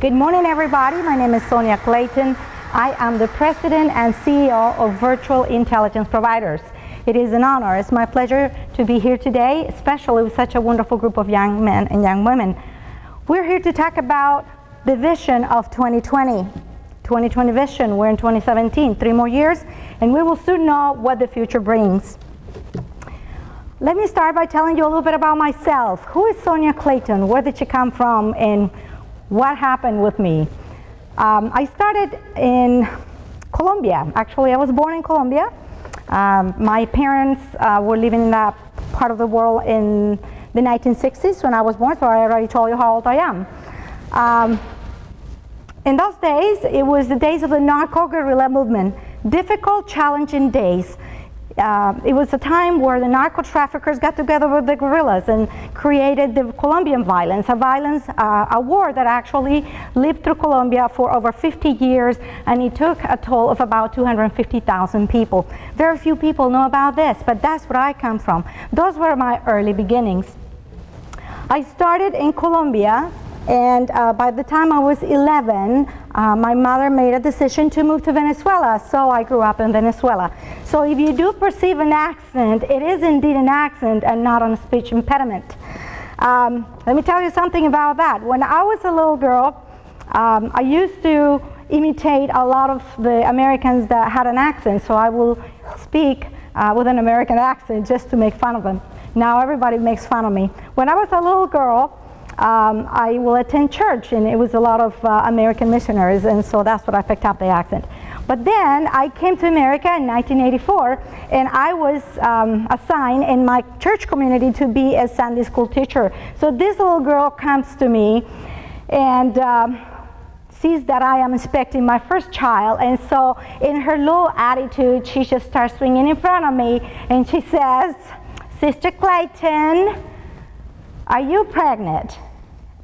Good morning, everybody. My name is Sonia Clayton. I am the President and CEO of Virtual Intelligence Providers. It is an honor. It's my pleasure to be here today, especially with such a wonderful group of young men and young women. We're here to talk about the vision of 2020. 2020 vision. We're in 2017, 3 more years, and we will soon know what the future brings. Let me start by telling you a little bit about myself. Who is Sonia Clayton? Where did she come from? And what happened with me? I started in Colombia. Actually, I was born in Colombia. My parents were living in that part of the world in the 1960s when I was born, so I already told you how old I am. In those days, it was the days of the narco-guerrilla movement. Difficult, challenging days. It was a time where the narco-traffickers got together with the guerrillas and created the Colombian violence, a war that actually lived through Colombia for over 50 years, and it took a toll of about 250,000 people. Very few people know about this, but that's where I come from. Those were my early beginnings. I started in Colombia, and by the time I was 11, my mother made a decision to move to Venezuela, so I grew up in Venezuela. So if you do perceive an accent, it is indeed an accent and not a speech impediment. Let me tell you something about that. When I was a little girl, I used to imitate a lot of the Americans that had an accent, so I will speak with an American accent just to make fun of them. Now everybody makes fun of me. When I was a little girl, I will attend church, and it was a lot of American missionaries, and so that's what I picked up, the accent. But then I came to America in 1984, and I was assigned in my church community to be a Sunday school teacher. So this little girl comes to me and sees that I am expecting my first child, and so in her little attitude, she just starts swinging in front of me, and she says, "Sister Clayton, are you pregnant?"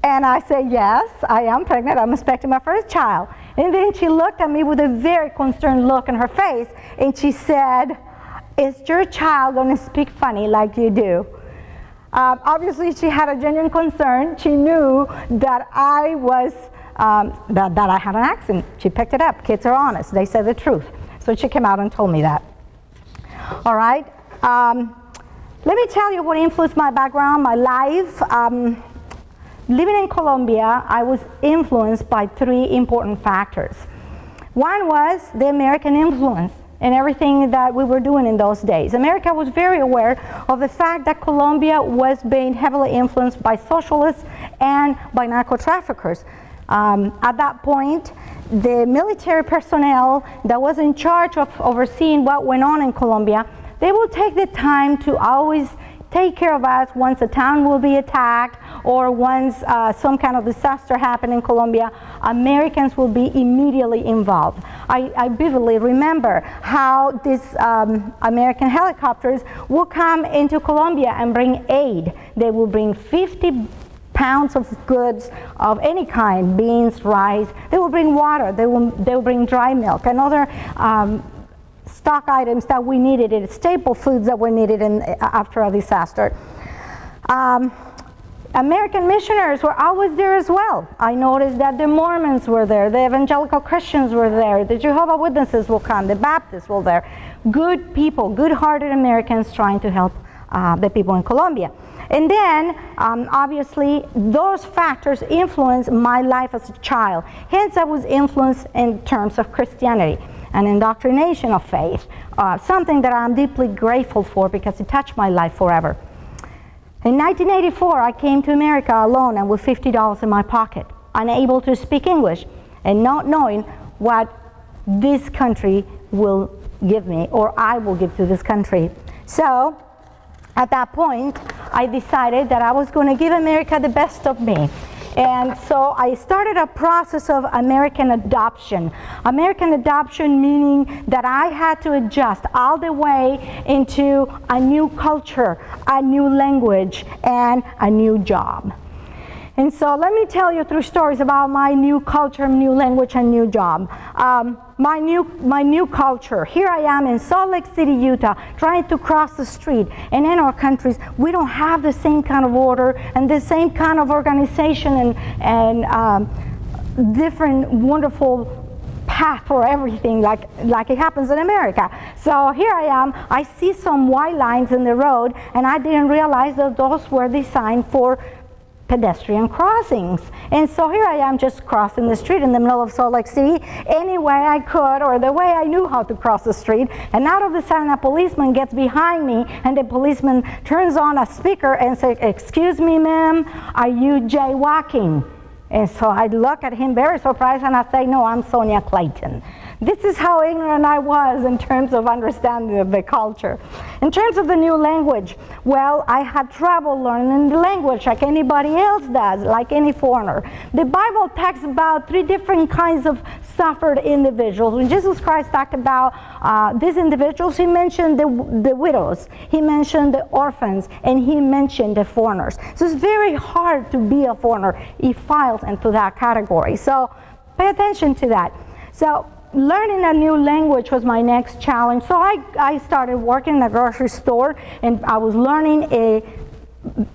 And I said, "Yes, I am pregnant. I'm expecting my first child." And then she looked at me with a very concerned look in her face, and she said, "Is your child going to speak funny like you do?" Obviously, she had a genuine concern. She knew that I was, that I had an accent. She picked it up. Kids are honest. They say the truth. So she came out and told me that. All right. Let me tell you what influenced my background, my life. Living in Colombia, I was influenced by 3 important factors. One was the American influence in everything that we were doing in those days. America was very aware of the fact that Colombia was being heavily influenced by socialists and by narco-traffickers. At that point, the military personnel that was in charge of overseeing what went on in Colombia, they will take the time to always take care of us once a town will be attacked or once some kind of disaster happened in Colombia. Americans will be immediately involved. I vividly remember how these American helicopters will come into Colombia and bring aid. They will bring 50 pounds of goods of any kind, beans, rice. They will bring water. They will bring dry milk and other stock items that we needed, staple foods that were needed after a disaster. American missionaries were always there as well. I noticed that the Mormons were there, the evangelical Christians were there, the Jehovah's Witnesses will come, the Baptists were there. Good people, good-hearted Americans trying to help the people in Colombia. And then, obviously, those factors influenced my life as a child. Hence, I was influenced in terms of Christianity. An indoctrination of faith, something that I'm deeply grateful for because it touched my life forever. In 1984, I came to America alone and with $50 in my pocket, unable to speak English and not knowing what this country will give me or I will give to this country. So, at that point, I decided that I was going to give America the best of me. And so I started a process of American adoption. American adoption meaning that I had to adjust all the way into a new culture, a new language, and a new job. And so let me tell you 3 stories about my new culture, new language, and new job. My new culture. Here I am in Salt Lake City, Utah, trying to cross the street. And in our countries, we don't have the same kind of order and the same kind of organization and different wonderful path for everything like it happens in America. So here I am, I see some white lines in the road, and I didn't realize that those were designed for pedestrian crossings. And so here I am just crossing the street in the middle of Salt Lake City any way I could, or the way I knew how to cross the street, and out of the sudden a policeman gets behind me, and the policeman turns on a speaker and says, "Excuse me, ma'am, are you jaywalking?" And so I look at him very surprised, and I say, "No, I'm Sonia Clayton." This is how ignorant I was in terms of understanding of the culture. In terms of the new language, well, I had trouble learning the language like anybody else does, like any foreigner. The Bible talks about 3 different kinds of suffered individuals. When Jesus Christ talked about these individuals, he mentioned the widows, he mentioned the orphans, and he mentioned the foreigners. So it's very hard to be a foreigner. He files into that category. So pay attention to that. So learning a new language was my next challenge. So I started working in a grocery store, and I was learning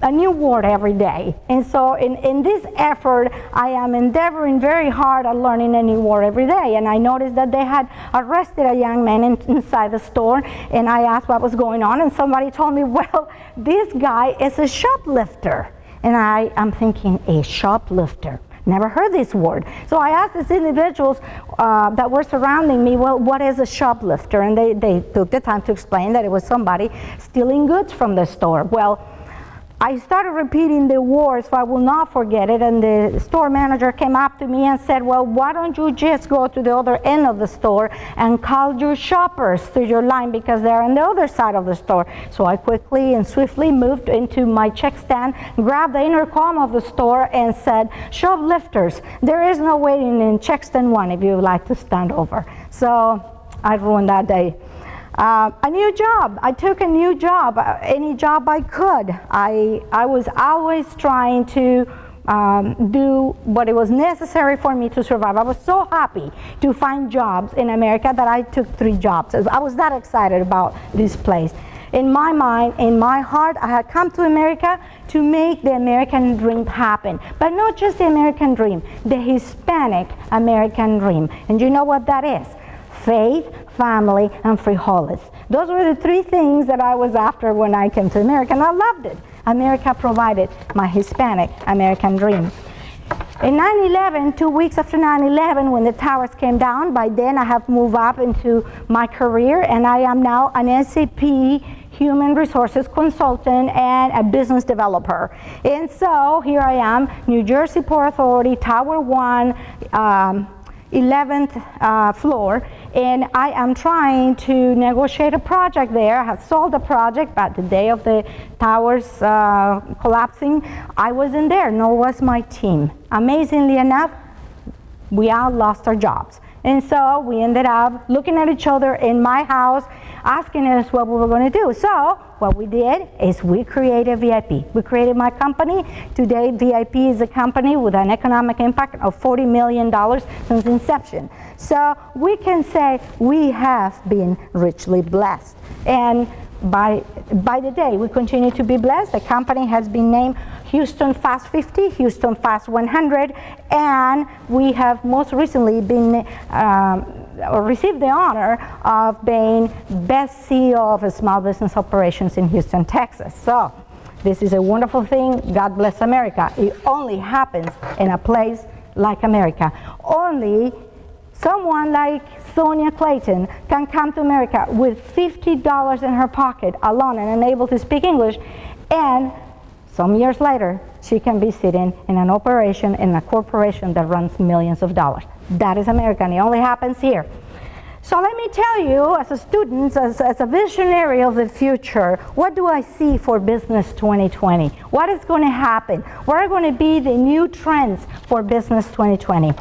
a new word every day. And so in this effort, I am endeavoring very hard at learning a new word every day. And I noticed that they had arrested a young man inside the store, and I asked what was going on, and somebody told me, well, this guy is a shoplifter. And I'm thinking, a shoplifter? Never heard this word. So I asked these individuals that were surrounding me, well, what is a shoplifter? And they took the time to explain that it was somebody stealing goods from the store. Well, I started repeating the word so I will not forget it, and the store manager came up to me and said, well, why don't you just go to the other end of the store and call your shoppers to your line, because they're on the other side of the store. So I quickly and swiftly moved into my check stand, grabbed the intercom of the store and said, shoplifters, there is no waiting in check stand 1 if you would like to stand over. So I ruined that day. A new job. I took a new job, any job I could. I was always trying to do what it was necessary for me to survive. I was so happy to find jobs in America that I took 3 jobs. I was that excited about this place. In my mind, in my heart, I had come to America to make the American dream happen. But not just the American dream, the Hispanic American dream. And you know what that is? Faith, family, and frijoles. Those were the 3 things that I was after when I came to America, and I loved it. America provided my Hispanic American dream. In 9/11, 2 weeks after 9/11, when the towers came down, by then I have moved up into my career, and I am now an SAP human resources consultant and a business developer. And so here I am, New Jersey Port Authority, Tower 1, 11th floor, and I am trying to negotiate a project there. I have sold the project, but the day of the towers collapsing, I wasn't there, nor was my team. Amazingly enough, we all lost our jobs. And so we ended up looking at each other in my house, asking us what we were going to do. So what we did is we created VIP. We created my company. Today, VIP is a company with an economic impact of $40 million since inception. So we can say we have been richly blessed. And by the day, we continue to be blessed. The company has been named Houston Fast 50, Houston Fast 100, and we have most recently been or received the honor of being Best CEO of Small Business Operations in Houston, Texas. So this is a wonderful thing. God bless America. It only happens in a place like America. Only someone like Sonia Clayton can come to America with $50 in her pocket alone and unable to speak English, and some years later, she can be sitting in an operation in a corporation that runs millions of dollars. That is America, and it only happens here. So let me tell you, as a student, as a visionary of the future, what do I see for Business 2020? What is going to happen? What are going to be the new trends for Business 2020?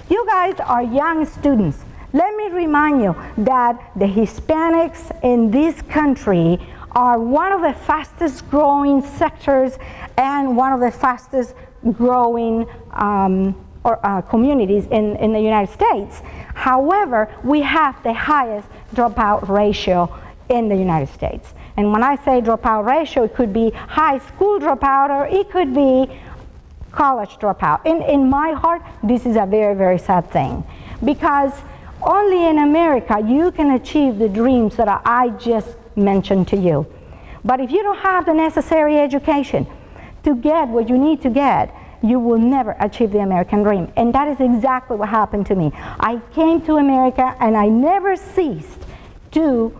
You guys are young students. Let me remind you that the Hispanics in this country are one of the fastest growing sectors and one of the fastest growing communities in the United States. However, we have the highest dropout ratio in the United States. And when I say dropout ratio, it could be high school dropout, or it could be college dropout. In my heart, this is a very, very sad thing, because only in America you can achieve the dreams that I just mentioned to you. But if you don't have the necessary education to get what you need to get, you will never achieve the American dream. And that is exactly what happened to me. I came to America and I never ceased to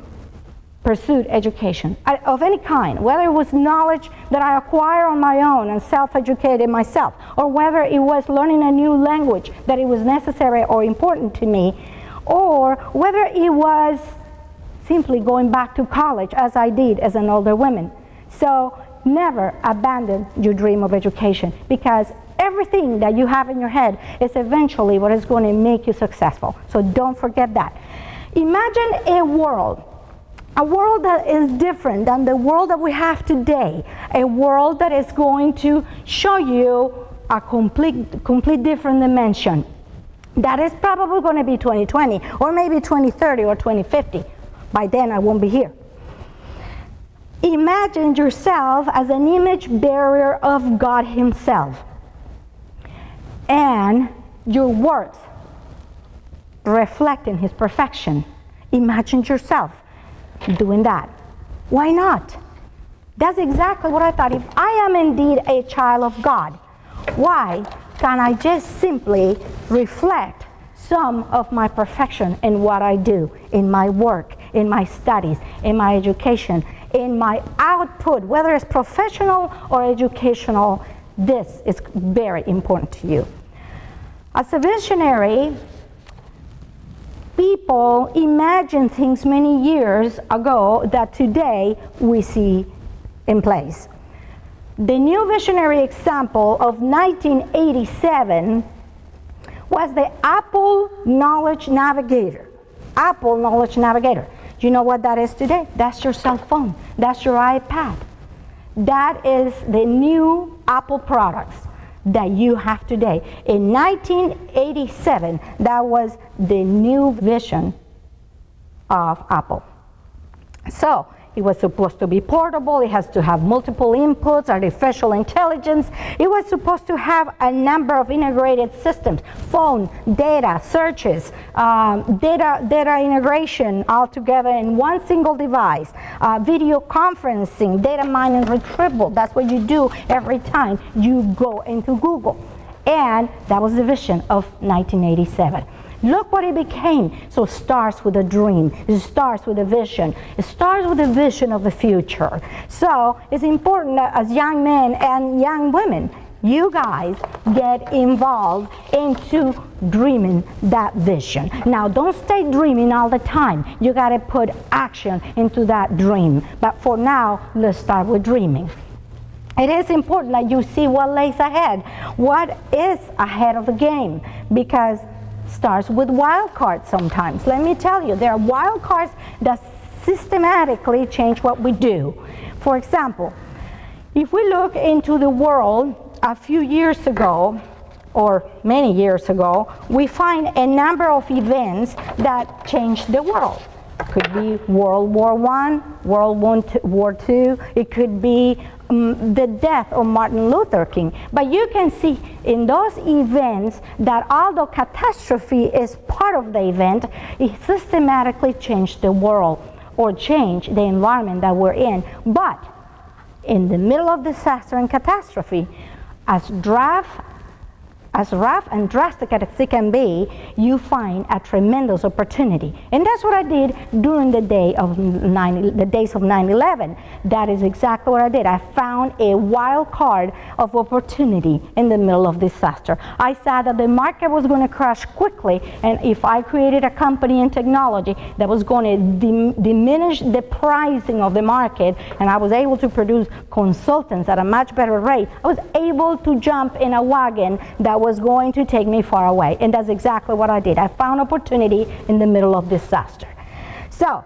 pursue education of any kind, whether it was knowledge that I acquired on my own and self-educated myself, or whether it was learning a new language that it was necessary or important to me, or whether it was simply going back to college as I did as an older woman. So never abandon your dream of education, because everything that you have in your head is eventually what is going to make you successful. So don't forget that. Imagine a world that is different than the world that we have today, a world that is going to show you a complete different dimension. That is probably going to be 2020, or maybe 2030 or 2050. By then I won't be here. Imagine yourself as an image bearer of God Himself, and your works reflecting His perfection. Imagine yourself doing that. Why not? That's exactly what I thought. If I am indeed a child of God, why can't I just simply reflect some of my perfection in what I do, in my work, in my studies, in my education, in my output, whether it's professional or educational? This is very important to you. As a visionary, people imagined things many years ago that today we see in place. The new visionary example of 1987 was the Apple Knowledge Navigator. Apple Knowledge Navigator. Do you know what that is today? That's your cell phone. That's your iPad. That is the new Apple products that you have today. In 1987, that was the new vision of Apple. So it was supposed to be portable. It has to have multiple inputs, artificial intelligence. It was supposed to have a number of integrated systems: phone, data, searches, data integration all together in one single device, video conferencing, data mining retrieval. That's what you do every time you go into Google. And that was the vision of 1987. Look what it became. So it starts with a dream. It starts with a vision. It starts with a vision of the future. So it's important that as young men and young women, you guys get involved into dreaming that vision. Now, don't stay dreaming all the time. You got to put action into that dream. But for now, let's start with dreaming. It is important that you see what lays ahead. What is ahead of the game? Because starts with wild cards sometimes. Let me tell you, there are wild cards that systematically change what we do. For example, if we look into the world a few years ago, or many years ago, we find a number of events that changed the world. It could be World War I, World War II, it could be the death of Martin Luther King. But you can see in those events that although catastrophe is part of the event, it systematically changed the world or changed the environment that we're in. But in the middle of disaster and catastrophe, as rough and drastic as it can be, you find a tremendous opportunity. And that's what I did during the days of 9/11. That is exactly what I did. I found a wild card of opportunity in the middle of disaster. I saw that the market was going to crash quickly, and if I created a company in technology that was going to diminish the pricing of the market, and I was able to produce consultants at a much better rate, I was able to jump in a wagon that was going to take me far away. And that's exactly what I did. I found opportunity in the middle of disaster. So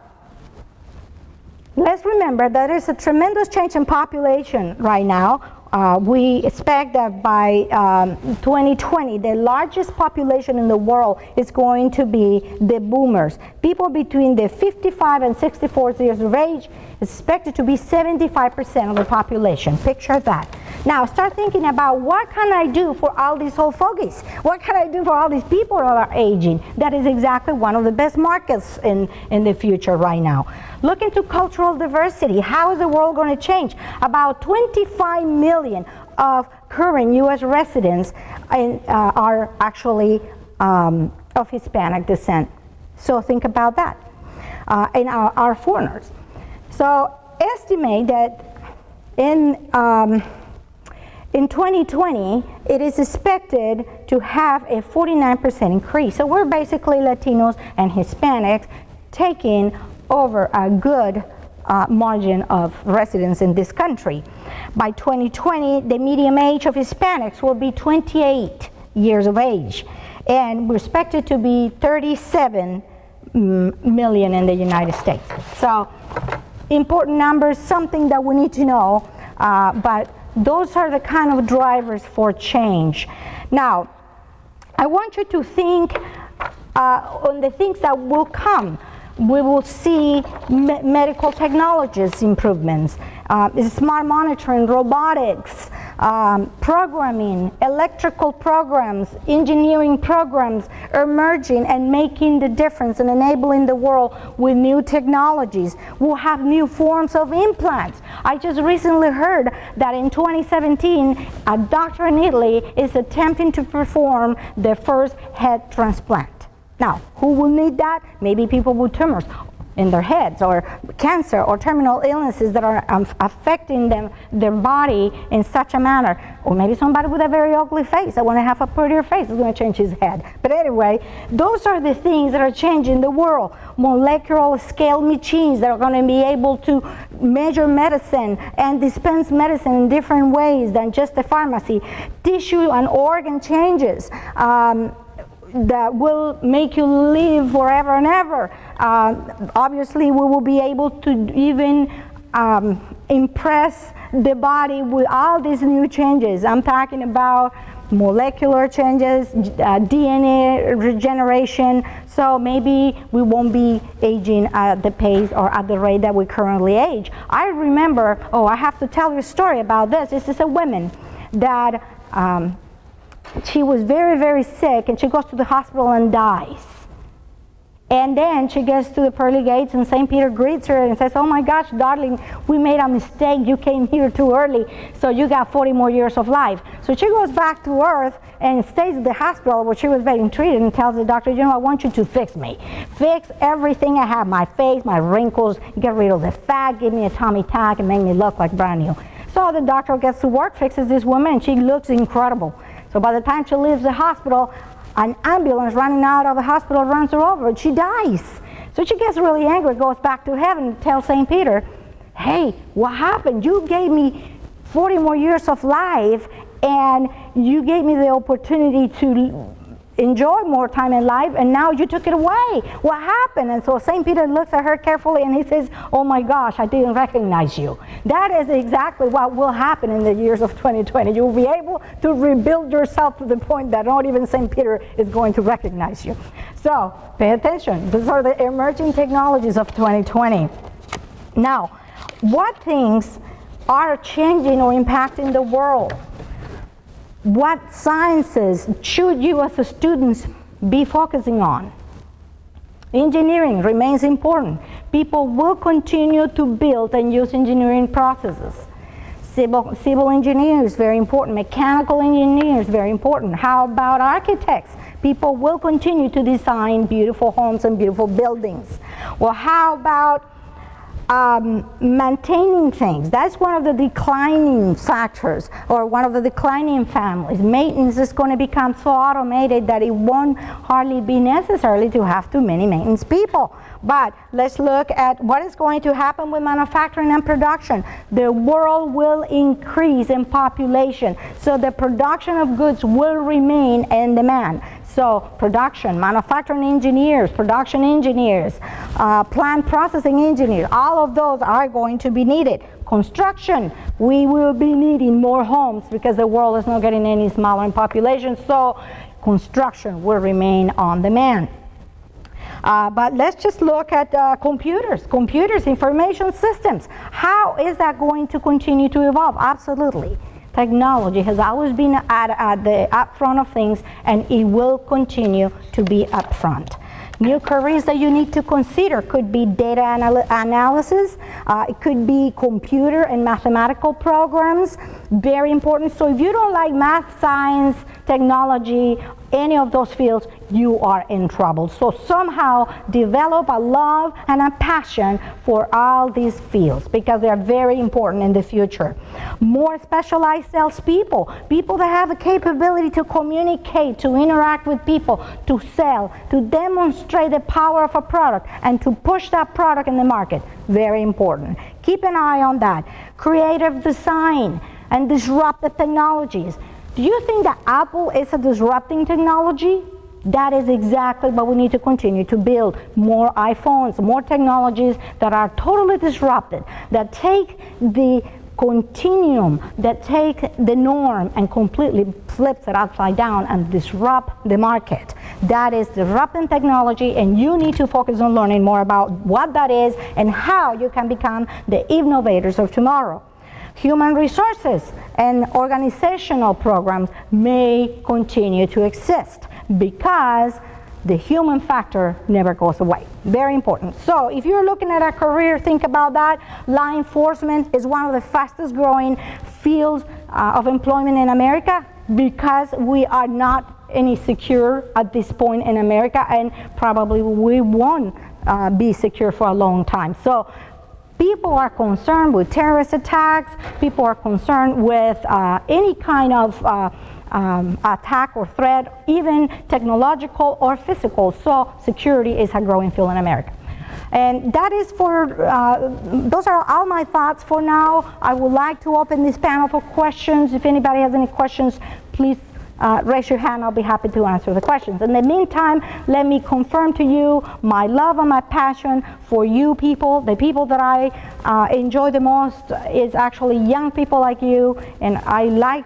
let's remember that there's a tremendous change in population right now. We expect that by 2020, the largest population in the world is going to be the boomers. People between the 55 and 64 years of age is expected to be 75% of the population. Picture that. Now start thinking about what can I do for all these old fogies? What can I do for all these people that are aging? That is exactly one of the best markets in the future right now. Look into cultural diversity. How is the world going to change? About 25 million of current U.S. residents are actually of Hispanic descent. So think about that. And are foreigners. So estimate that in 2020, it is expected to have a 49% increase. So we're basically Latinos and Hispanics taking over a good margin of residents in this country. By 2020, the median age of Hispanics will be 28 years of age, and we're expected to be 37 million in the United States. So important numbers, something that we need to know, but those are the kind of drivers for change. Now, I want you to think on the things that will come. We will see medical technologies improvements, smart monitoring, robotics, programming, electrical programs, engineering programs emerging and making the difference and enabling the world with new technologies. We'll have new forms of implants. I just recently heard that in 2017, a doctor in Italy is attempting to perform the first head transplant. Now, who will need that? Maybe people with tumors in their heads, or cancer, or terminal illnesses that are affecting their body in such a manner. Or maybe somebody with a very ugly face that want to have a prettier face is going to change his head. But anyway, those are the things that are changing the world. Molecular scale machines that are going to be able to measure medicine and dispense medicine in different ways than just the pharmacy. Tissue and organ changes that will make you live forever and ever. Obviously, we will be able to even impress the body with all these new changes. I'm talking about molecular changes, DNA regeneration, so maybe we won't be aging at the pace or at the rate that we currently age. I remember, I have to tell you a story about this. This is a woman that she was very, very sick, and she goes to the hospital and dies. And then she gets to the pearly gates, and St. Peter greets her and says, "Oh my gosh, darling, we made a mistake. You came here too early, so you got 40 more years of life." So she goes back to Earth and stays at the hospital where she was being treated and tells the doctor, "You know, I want you to fix me. Fix everything I have, my face, my wrinkles, get rid of the fat, give me a tummy tuck, and make me look like brand new." So the doctor gets to work, fixes this woman, and she looks incredible. So by the time she leaves the hospital, an ambulance running out of the hospital runs her over, and she dies. So she gets really angry, goes back to heaven, and tells St. Peter, "Hey, what happened? You gave me 40 more years of life, and you gave me the opportunity to enjoy more time in life, and now you took it away. What happened?" And so St. Peter looks at her carefully, and he says, "Oh my gosh, I didn't recognize you." That is exactly what will happen in the years of 2020. You will be able to rebuild yourself to the point that not even St. Peter is going to recognize you. So pay attention. These are the emerging technologies of 2020. Now, what things are changing or impacting the world? What sciences should you as students be focusing on? Engineering remains important. People will continue to build and use engineering processes. Civil engineers, very important. Mechanical engineers, very important. How about architects? People will continue to design beautiful homes and beautiful buildings. Well, how about maintaining things? That's one of the declining factors, or one of the declining families. Maintenance is going to become so automated that it won't hardly be necessary to have too many maintenance people. But let's look at what is going to happen with manufacturing and production. The world will increase in population, so the production of goods will remain in demand. So production, manufacturing engineers, production engineers, plant processing engineers, all of those are going to be needed. Construction, we will be needing more homes because the world is not getting any smaller in population, so construction will remain on demand. But let's just look at computers, information systems. How is that going to continue to evolve? Absolutely. technology has always been at the upfront of things, and it will continue to be upfront. New careers that you need to consider could be data analysis, it could be computer and mathematical programs, very important. So if you don't like math, science, technology, any of those fields, you are in trouble. So somehow develop a love and a passion for all these fields, because they are very important in the future. More specialized salespeople, people that have the capability to communicate, to interact with people, to sell, to demonstrate the power of a product, and to push that product in the market. Very important. Keep an eye on that. Creative design and disruptive technologies. Do you think that Apple is a disrupting technology? That is exactly what we need to continue to build. More iPhones, more technologies that are totally disrupted, that take the continuum, that take the norm and completely flips it upside down and disrupt the market. That is disrupting technology, and you need to focus on learning more about what that is and how you can become the innovators of tomorrow. Human resources and organizational programs may continue to exist because the human factor never goes away. Very important. So if you're looking at a career, think about that. Law enforcement is one of the fastest growing fields of employment in America, because we are not any secure at this point in America, and probably we won't be secure for a long time. So people are concerned with terrorist attacks. People are concerned with any kind of attack or threat, even technological or physical. So security is a growing field in America. And that is for, those are all my thoughts for now. I would like to open this panel for questions. If anybody has any questions, please raise your hand. I'll be happy to answer the questions. In the meantime, let me confirm to you my love and my passion for you people. The people that I enjoy the most is actually young people like you, and I like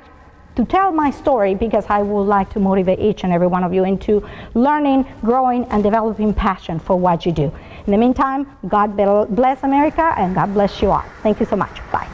to tell my story because I would like to motivate each and every one of you into learning, growing, and developing passion for what you do. In the meantime, God bless America, and God bless you all. Thank you so much. Bye.